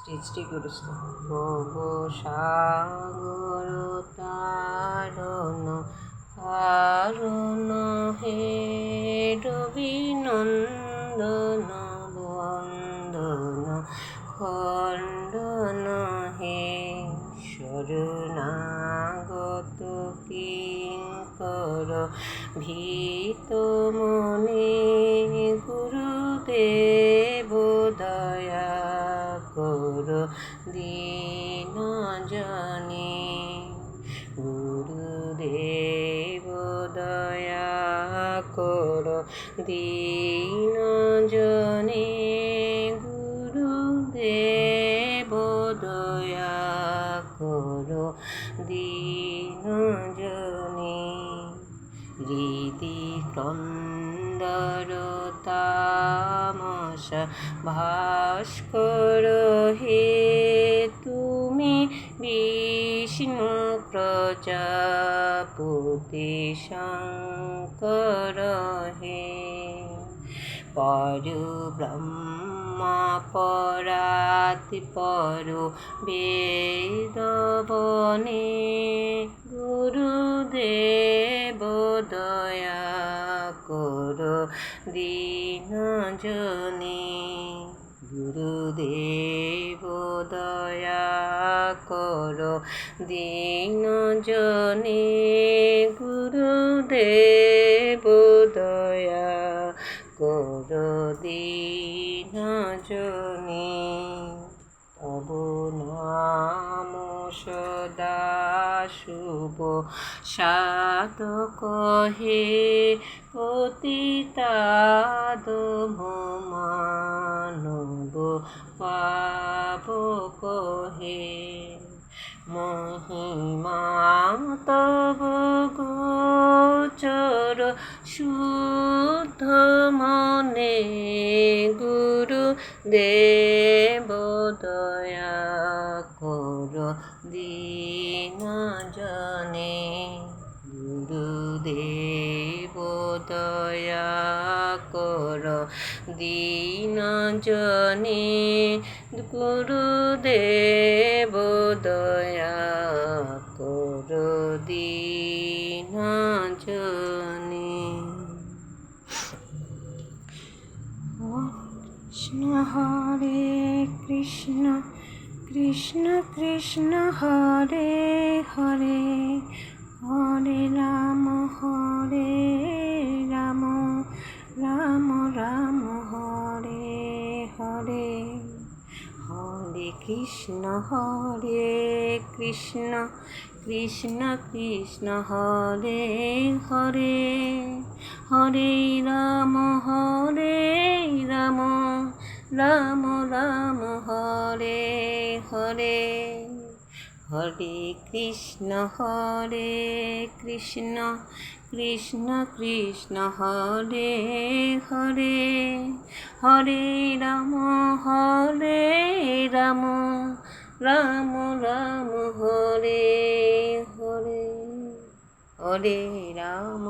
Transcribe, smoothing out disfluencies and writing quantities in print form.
স্টেজটি করেছিল ভব সাগর তারণ কারণ হে রবিনন্দন বন্দন খণ্ডন হে শরণাগত কিঙ্কর ভীত মনে গুরুদেব দয়া কর দীন জনে গুরুদেব দয়া কর দীন জনে গুরুদেব দয়া কর দীন জনে হৃদি ক্রন্দর তামসা ভাস্কর হে তুমি বিষ্ণু প্রজাপতি শঙ্কর হে পরব্রহ্মা পরাতি পর বেদবনে গুরুদেব দয়া কর দীন জনে গুরুদেব দয়া কর দীন জনে গুরুদেব দয়া কর দীন জনে তব নাম সদা শুভ সাধক হে পতিতাদ মানব পাবক হে মহিমা তব গোচর শুদ্ধ মনে গুরু দেব দয়া কর দীন জনে গুরুদেব দয়া কর দীন জনে গুরুদেব দয়া কর দীন জনে। কৃষ্ণ হরে কৃষ্ণ কৃষ্ণ কৃষ্ণ হরে হরে হরে রাম রাম রাম হরে হরে হরে কৃষ্ণ কৃষ্ণ কৃষ্ণ হরে হরে হরে রাম রাম রাম হরে হরে হরে কৃষ্ণ কৃষ্ণ কৃষ্ণ হরে হরে হরে রাম রাম রাম হরে হরে হরে রাম